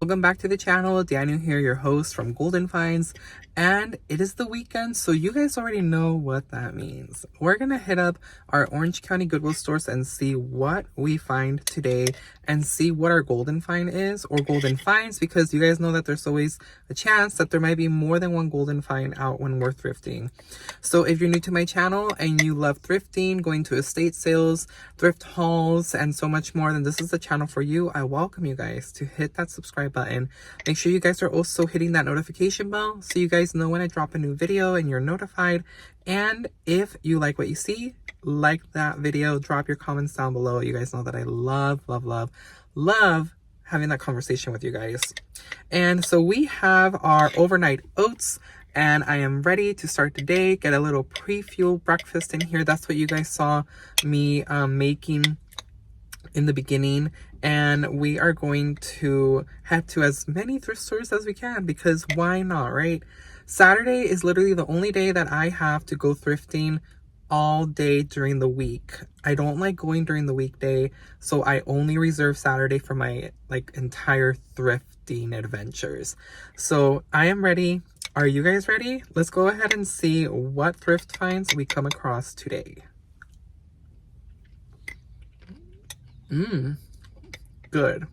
Welcome back to the channel. Daniel here, your host from Golden Finds, and it is the weekend, so you guys already know what that means. We're gonna hit up our Orange County Goodwill stores and see what we find today and see what our golden find is, or golden finds, because you guys know that there's always a chance that there might be more than one golden find out when we're thrifting. So if you're new to my channel and you love thrifting, going to estate sales, thrift hauls, and so much more, then this is the channel for you. I welcome you guys to hit that subscribe button. Make sure you guys are also hitting that notification bell so you guys know when I drop a new video and you're notified. And if you like what you see, like that video, drop your comments down below. You guys know that I love having that conversation with you guys. And so we have our overnight oats, and I am ready to start the day, get a little pre-fuel breakfast in here. That's what you guys saw me making in the beginning. And we are going to head to as many thrift stores as we can, because why not, right? Saturday is literally the only day that I have to go thrifting all day during the week. I don't like going during the weekday, so I only reserve Saturday for my entire thrifting adventures. So I am ready. Are you guys ready? Let's go ahead and see what thrift finds we come across today. Good.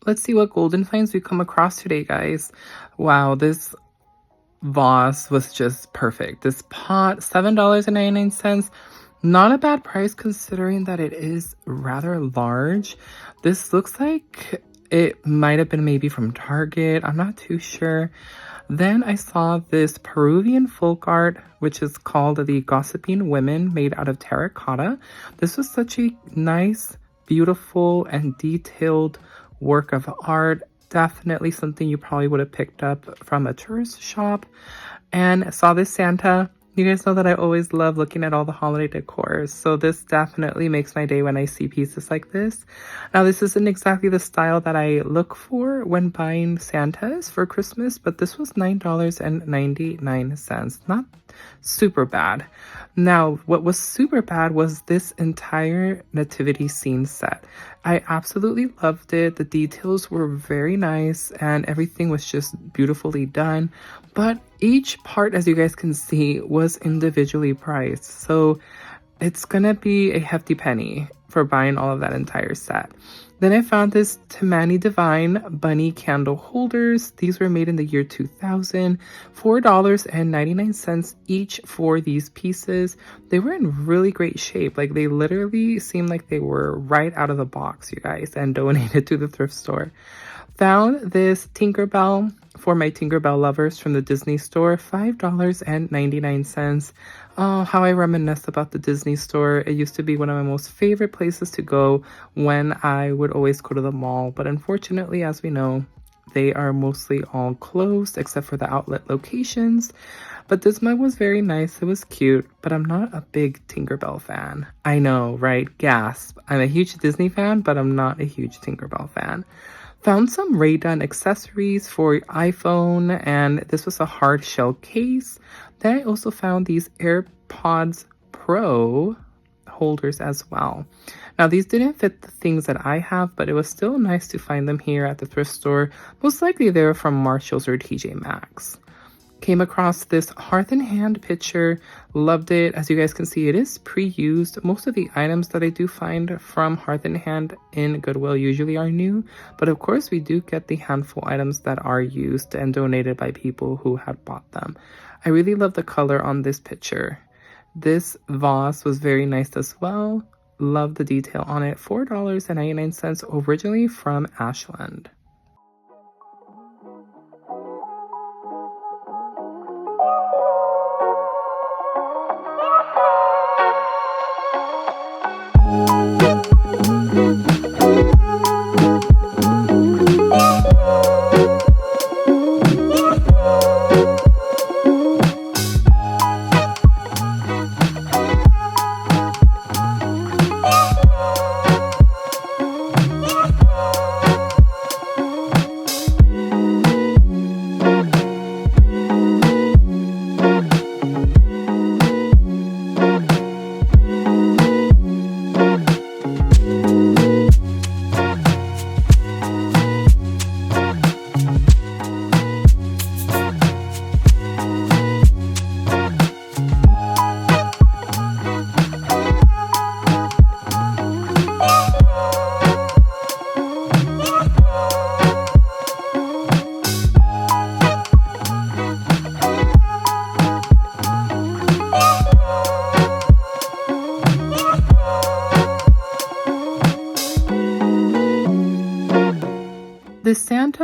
Let's see what golden finds we come across today, guys. Wow, this vase was just perfect. This pot, $7.99. Not a bad price considering that it is rather large. This looks like it might have been maybe from Target. I'm not too sure. Then I saw this Peruvian folk art, which is called the Gossiping Women, made out of terracotta. This was such a nice, beautiful, and detailed work of art. Definitely something you probably would have picked up from a tourist shop. And saw this Santa. You guys know that I always love looking at all the holiday decor, so this definitely makes my day when I see pieces like this. Now, this isn't exactly the style that I look for when buying Santas for Christmas, but this was $9.99. Not super bad. Now, what was super bad was this entire nativity scene set. I absolutely loved it. The details were very nice and everything was just beautifully done. But each part, as you guys can see, was individually priced. So it's gonna be a hefty penny for buying all of that entire set. Then I found this Tamani Divine bunny candle holders. These were made in the year 2000, $4.99 each for these pieces. They were in really great shape. Like, they literally seemed like they were right out of the box, you guys, and donated to the thrift store. Found this Tinkerbell for my Tinkerbell lovers from the Disney store, $5.99. Oh, how I reminisce about the Disney store. It used to be one of my most favorite places to go when I would always go to the mall. But unfortunately, as we know, they are mostly all closed except for the outlet locations. But this mug was very nice. It was cute, but I'm not a big Tinkerbell fan. I know, right? Gasp. I'm a huge Disney fan, but I'm not a huge Tinkerbell fan. Found some Ray-Ban accessories for iPhone, and this was a hard shell case. Then I also found these AirPods Pro holders as well. Now, these didn't fit the things that I have, but it was still nice to find them here at the thrift store. Most likely they were from Marshall's or TJ Maxx. Came across this Hearth and Hand pitcher. Loved it. As you guys can see, it is pre-used. Most of the items that I do find from Hearth and Hand in Goodwill usually are new, but of course we do get the handful items that are used and donated by people who had bought them. I really love the color on this pitcher. This vase was very nice as well. Love the detail on it. $4.99, originally from Ashland.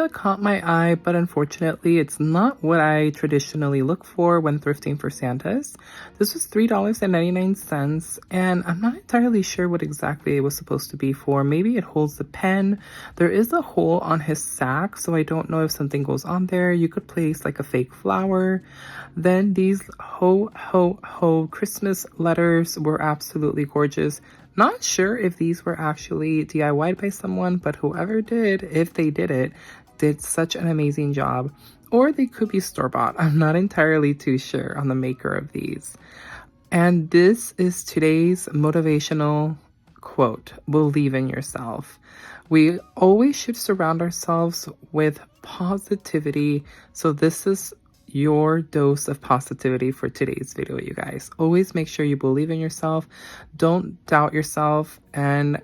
replica caught my eye, but unfortunately it's not what I traditionally look for when thrifting for Santas. This was $3.99, and I'm not entirely sure what exactly it was supposed to be for. Maybe it holds the pen. There is a hole on his sack, so I don't know if something goes on there. You could place like a fake flower. Then these ho ho ho Christmas letters were absolutely gorgeous. Not sure if these were actually DIY'd by someone, but whoever did, if they did it, did such an amazing job. Or they could be store-bought. I'm not entirely too sure on the maker of these. And this is today's motivational quote: believe in yourself. We always should surround ourselves with positivity. So this is your dose of positivity for today's video, you guys. Always make sure you believe in yourself. Don't doubt yourself, and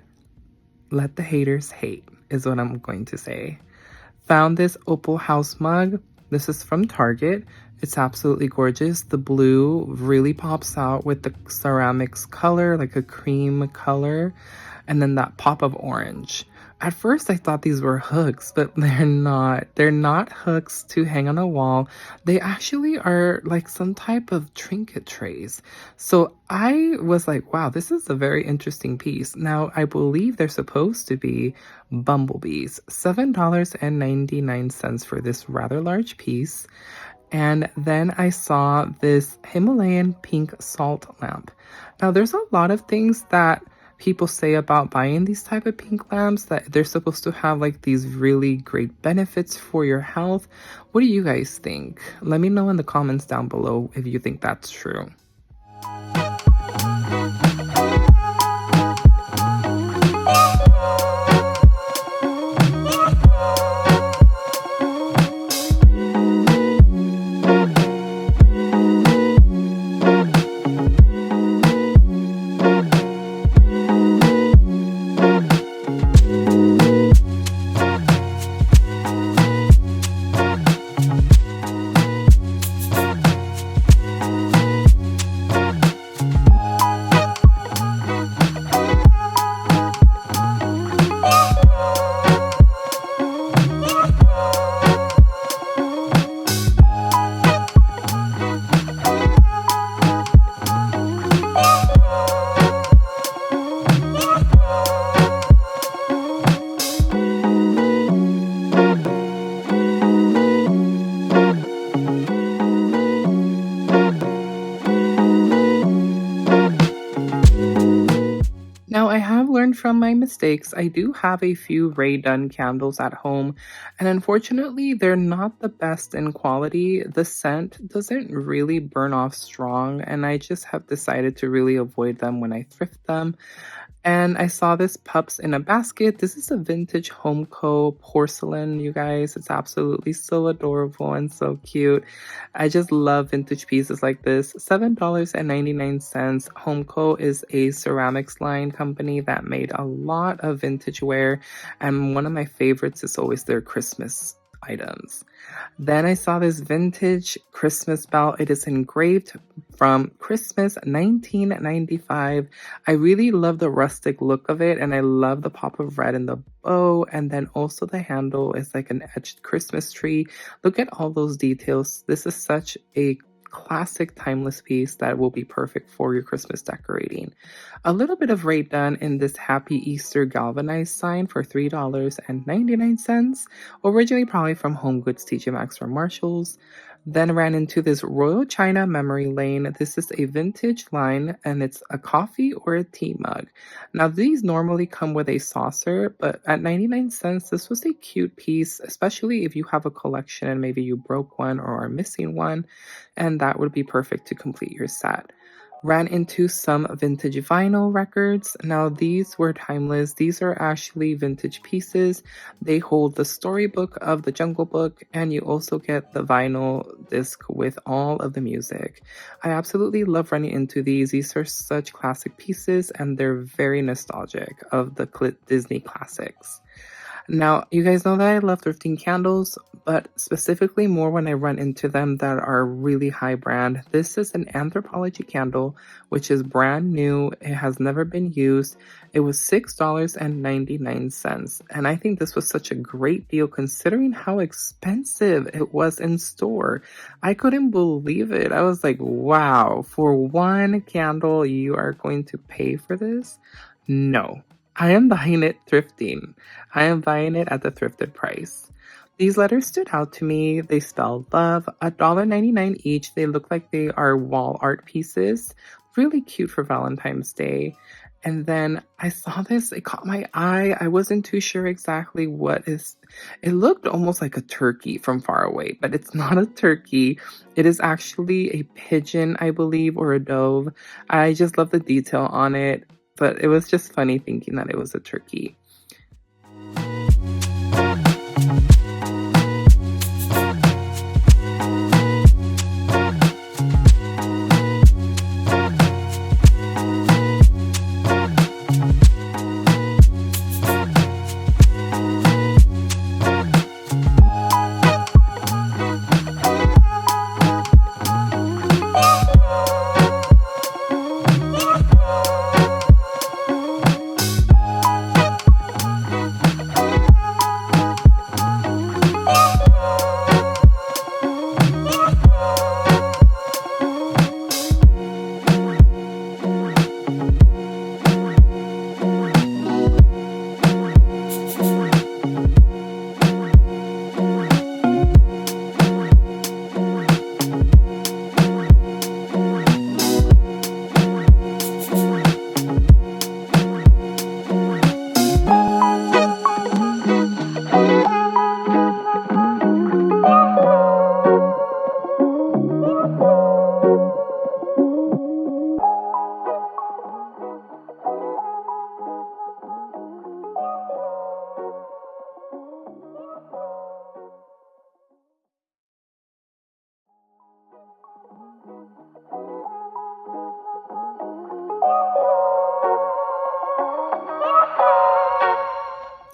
let the haters hate is what I'm going to say. Found this opal house mug. This is from Target. It's absolutely gorgeous. The blue really pops out with the ceramics color, like a cream color, and then that pop of orange. At first, I thought these were hooks, but they're not. They're not hooks to hang on a wall. They actually are like some type of trinket trays. So I was like, wow, this is a very interesting piece. Now, I believe they're supposed to be bumblebees. $7.99 for this rather large piece. And then I saw this Himalayan pink salt lamp. Now, there's a lot of things that people say about buying these type of pink lamps, that they're supposed to have like these really great benefits for your health. What do you guys think? Let me know in the comments down below if you think that's true. Now, I have learned from my mistakes. I do have a few Ray Dunn candles at home, and unfortunately, they're not the best in quality. The scent doesn't really burn off strong, and I just have decided to really avoid them when I thrift them. And I saw this pups in a basket. This is a vintage Homeco porcelain, you guys. It's absolutely so adorable and so cute. I just love vintage pieces like this. $7.99. Homeco is a ceramics line company that made a lot of vintage wear, and one of my favorites is always their Christmas items. Then I saw this vintage Christmas bell. It is engraved from Christmas 1995. I really love the rustic look of it, and I love the pop of red in the bow, and then also the handle is like an etched Christmas tree. Look at all those details. This is such a classic timeless piece that will be perfect for your Christmas decorating. A little bit of Ray Dunn in this Happy Easter galvanized sign for $3.99. Originally probably from Home Goods, TJ Maxx, or Marshalls. Then ran into this Royal China memory lane. This is a vintage line, and it's a coffee or a tea mug. Now, these normally come with a saucer, but at 99 cents, this was a cute piece, especially if you have a collection and maybe you broke one or are missing one, and that would be perfect to complete your set. Ran into some vintage vinyl records. Now, these were timeless. These are actually vintage pieces. They hold the storybook of the Jungle Book, and you also get the vinyl disc with all of the music. I absolutely love running into these. These are such classic pieces, and they're very nostalgic of the Disney classics. Now, you guys know that I love thrifting candles, but specifically more when I run into them that are really high brand. This is an Anthropology candle, which is brand new. It has never been used. It was $6.99. And I think this was such a great deal considering how expensive it was in store. I couldn't believe it. I was like, wow, for one candle, you are going to pay for this? No, I am buying it thrifting. I am buying it at the thrifted price. These letters stood out to me. They spell love, $1.99 each. They look like they are wall art pieces. Really cute for Valentine's Day. And then I saw this, it caught my eye. I wasn't too sure exactly what is. It looked almost like a turkey from far away, but it's not a turkey. It is actually a pigeon, I believe, or a dove. I just love the detail on it, but it was just funny thinking that it was a turkey.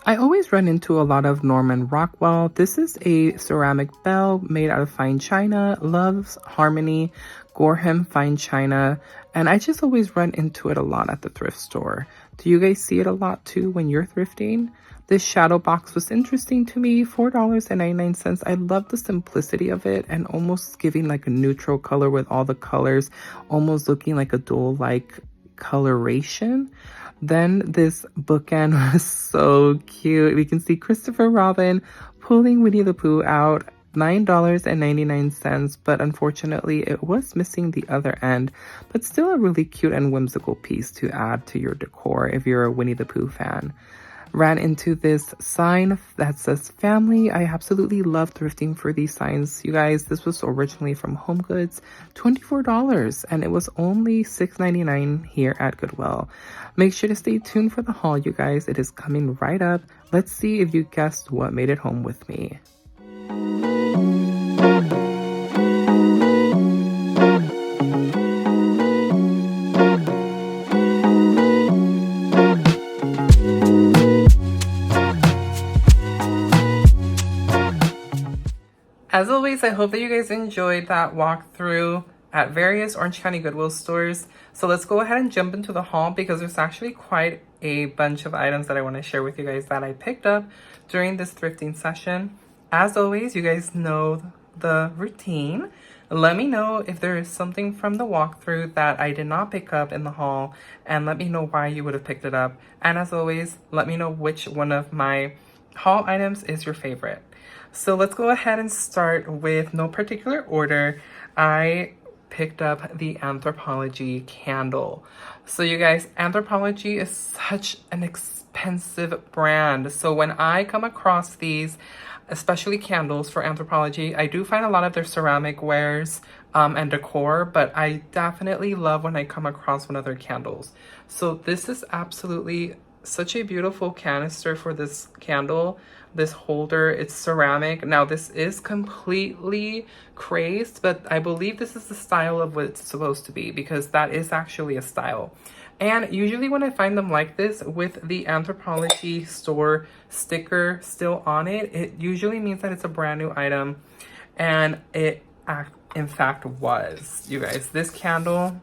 I always run into a lot of Norman Rockwell. This is a ceramic bell made out of fine china, Love's Harmony, Gorham fine china, and I just always run into it a lot at the thrift store. Do you guys see it a lot too when you're thrifting? This shadow box was interesting to me, $4.99. I love the simplicity of it and almost giving like a neutral color with all the colors, almost looking like a dual-like coloration. Then this bookend was so cute. We can see Christopher Robin pulling Winnie the Pooh out, $9.99, but unfortunately it was missing the other end, but still a really cute and whimsical piece to add to your decor if you're a Winnie the Pooh fan. Ran into this sign that says family. I absolutely love thrifting for these signs. You guys, this was originally from Home Goods, $24, and it was only $6.99 here at Goodwill. Make sure to stay tuned for the haul, you guys. It is coming right up. Let's see if you guessed what made it home with me. As always, I hope that you guys enjoyed that walkthrough at various Orange County Goodwill stores. So let's go ahead and jump into the haul because there's actually quite a bunch of items that I want to share with you guys that I picked up during this thrifting session. As always, you guys know the routine. Let me know if there is something from the walkthrough that I did not pick up in the haul, and let me know why you would have picked it up. And as always, let me know which one of my haul items is your favorite. So let's go ahead and start with no particular order. I picked up the Anthropology candle. So you guys, Anthropology is such an expensive brand. So when I come across these, especially candles for Anthropology, I do find a lot of their ceramic wares and decor, but I definitely love when I come across one of their candles. So this is absolutely such a beautiful canister for this candle. This holder, it's ceramic. Now this is completely crazed, but I believe this is the style of what it's supposed to be because that is actually a style. And usually when I find them like this with the Anthropologie store sticker still on it, it usually means that it's a brand new item. And it in fact was. You guys, this candle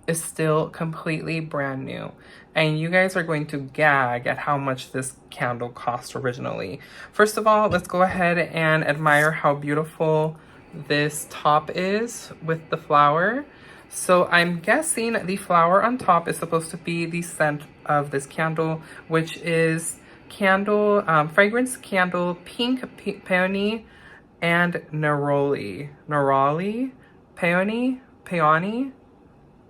is still completely brand new. And you guys are going to gag at how much this candle cost originally. First of all, let's go ahead and admire how beautiful this top is with the flower. So I'm guessing the flower on top is supposed to be the scent of this candle, which is fragrance candle, pink peony, and neroli. Peony.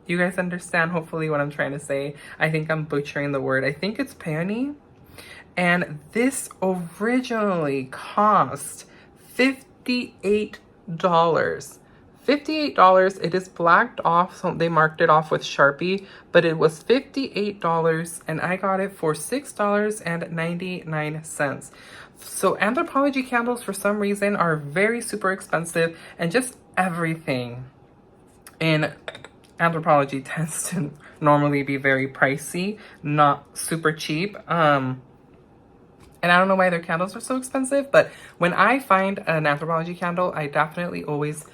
You guys understand hopefully what I'm trying to say. I think I'm butchering the word. I think it's peony. And this originally cost $58. $58. It is blacked off, so they marked it off with Sharpie, but it was $58 and I got it for $6.99. So Anthropologie candles for some reason are very super expensive, and just everything in Anthropologie tends to normally be very pricey, not super cheap. And I don't know why their candles are so expensive, but when I find an Anthropologie candle, I definitely always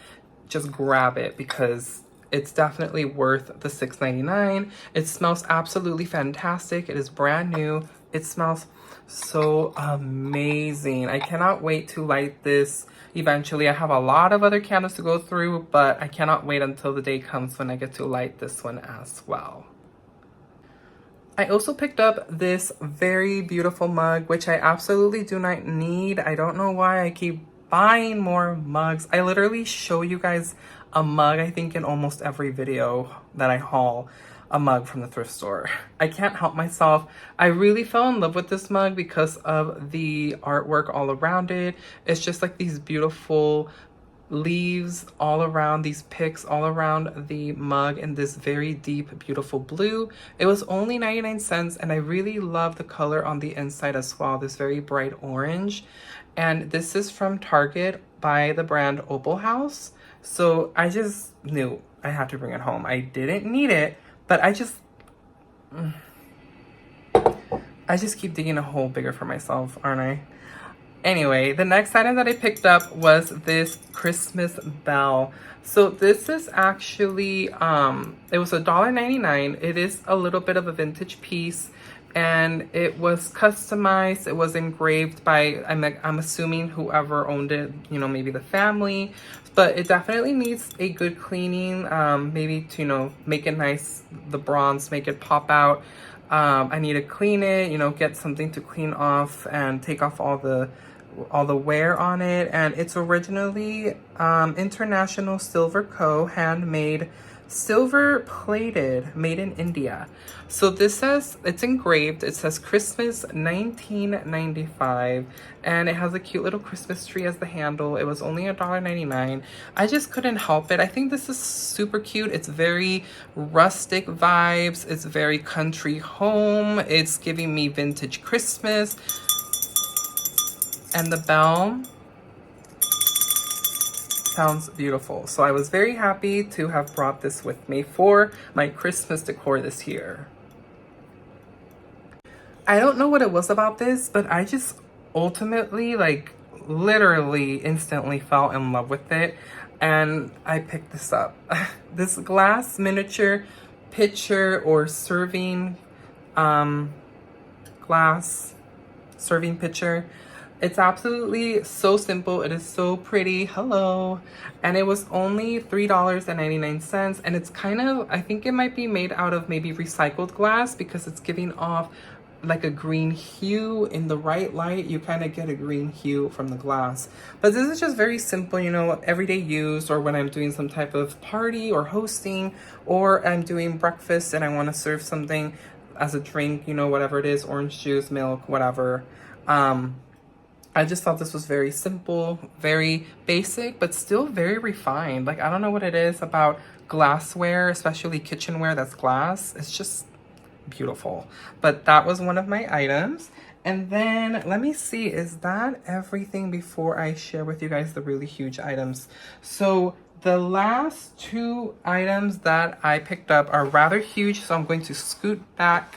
just grab it because it's definitely worth the $6.99. It smells absolutely fantastic. It is brand new. It smells so amazing. I cannot wait to light this eventually. I have a lot of other candles to go through, but I cannot wait until the day comes when I get to light this one as well. I also picked up this very beautiful mug, which I absolutely do not need. I don't know why I keep buying more mugs. I literally show you guys a mug, I think, in almost every video that I haul a mug from the thrift store. I can't help myself. I really fell in love with this mug because of the artwork all around it. It's just like these beautiful leaves all around, these picks all around the mug in this very deep, beautiful blue. It was only 99 cents, and I really love the color on the inside as well, this very bright orange. And this is from Target by the brand Opal House. So I just knew I had to bring it home. I didn't need it, but I just keep digging a hole bigger for myself, aren't I? Anyway, the next item that I picked up was this Christmas bell. So this is actually, it was $1.99. It is a little bit of a vintage piece, and it was customized. It was engraved by, I'm assuming whoever owned it, you know, maybe the family, but it definitely needs a good cleaning, maybe to, you know, make it nice, the bronze, make it pop out. I need to clean it, you know, get something to clean off and take off all the wear on it. And it's originally International Silver Co. handmade, silver plated, made in India. So this says, it's engraved, it says Christmas 1995, and it has a cute little Christmas tree as the handle. It was only $1.99. I just couldn't help it. I think this is super cute. It's very rustic vibes. It's very country home. It's giving me vintage Christmas. And the bell sounds beautiful. So I was very happy to have brought this with me for my Christmas decor this year. I don't know what it was about this, but I just ultimately, like, literally instantly fell in love with it, and I picked this up. This glass miniature pitcher or serving glass serving pitcher. It's absolutely so simple. It is so pretty. Hello. And it was only $3.99. And it's kind of, I think it might be made out of maybe recycled glass because it's giving off like a green hue. In the right light, you kind of get a green hue from the glass. But this is just very simple, you know, everyday use, or when I'm doing some type of party or hosting, or I'm doing breakfast and I want to serve something as a drink, you know, whatever it is, orange juice, milk, whatever. I just thought this was very simple, very basic, but still very refined. Like, I don't know what it is about glassware, especially kitchenware that's glass. It's just beautiful. But that was one of my items. And then let me see, is that everything before I share with you guys the really huge items? So the last two items that I picked up are rather huge, so I'm going to scoot back.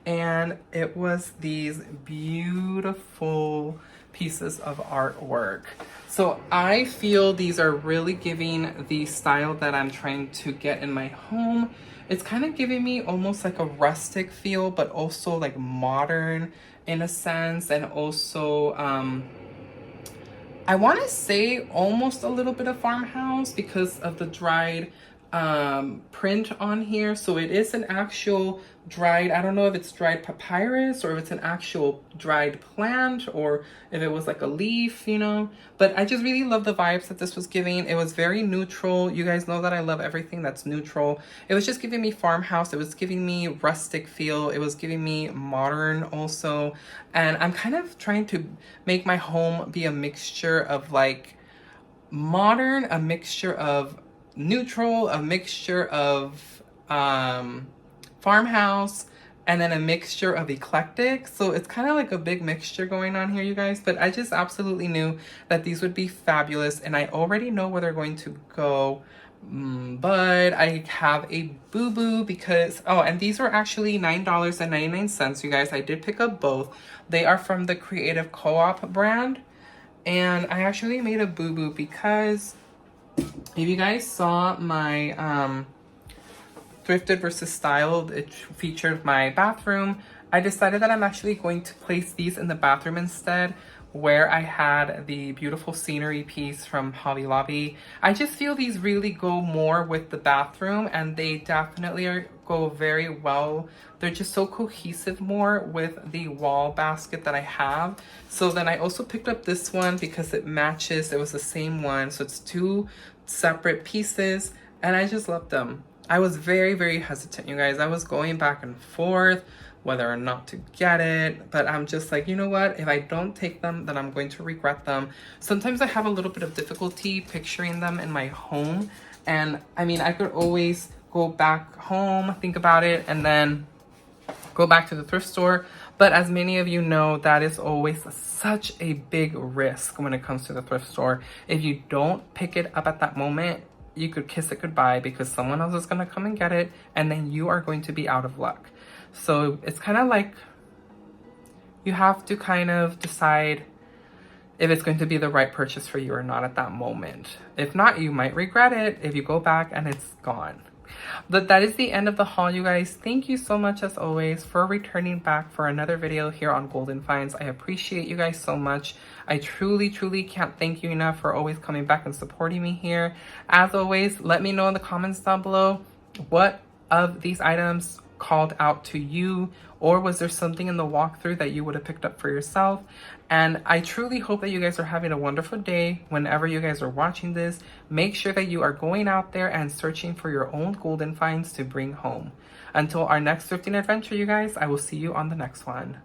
And it was these beautiful pieces of artwork. So I feel these are really giving the style that I'm trying to get in my home. It's kind of giving me almost like a rustic feel, but also like modern in a sense, and also I want to say almost a little bit of farmhouse because of the dried print on here. So it is an actual dried, I don't know if it's dried papyrus or if it's an actual dried plant or if it was like a leaf, you know. But I just really love the vibes that this was giving. It was very neutral. You guys know that I love everything that's neutral. It was just giving me farmhouse. It was giving me rustic feel. It was giving me modern also. And I'm kind of trying to make my home be a mixture of like modern, a mixture of neutral, a mixture of farmhouse, and then a mixture of eclectic. So it's kind of like a big mixture going on here, you guys. But I just absolutely knew that these would be fabulous, and I already know where they're going to go. But I have a boo-boo because, oh, and these were actually $9.99, you guys. I did pick up both. They are from the Creative Co-op brand. And I actually made a boo-boo because if you guys saw my Thrifted versus Styled, it featured my bathroom. I decided that I'm actually going to place these in the bathroom instead, where I had the beautiful scenery piece from Hobby Lobby. I just feel these really go more with the bathroom, and they definitely go very well. They're just so cohesive more with the wall basket that I have. So then I also picked up this one because it matches. It was the same one. So it's two separate pieces, and I just love them. I was very, very hesitant, you guys. I was going back and forth whether or not to get it, but I'm just like, you know what? If I don't take them, then I'm going to regret them. Sometimes I have a little bit of difficulty picturing them in my home. And I mean, I could always go back home, think about it, and then go back to the thrift store. But as many of you know, that is always such a big risk when it comes to the thrift store. If you don't pick it up at that moment, you could kiss it goodbye because someone else is going to come and get it, and then you are going to be out of luck. So it's kind of like you have to kind of decide if it's going to be the right purchase for you or not at that moment. If not, you might regret it if you go back and it's gone. But that is the end of the haul, you guys. Thank you so much, as always, for returning back for another video here on Golden Finds. I appreciate you guys so much. I truly, truly can't thank you enough for always coming back and supporting me here. As always, let me know in the comments down below what of these items called out to you, or was there something in the walkthrough that you would have picked up for yourself? And I truly hope that you guys are having a wonderful day whenever you guys are watching this. Make sure that you are going out there and searching for your own golden finds to bring home. Until our next thrifting adventure, you guys, I will see you on the next one.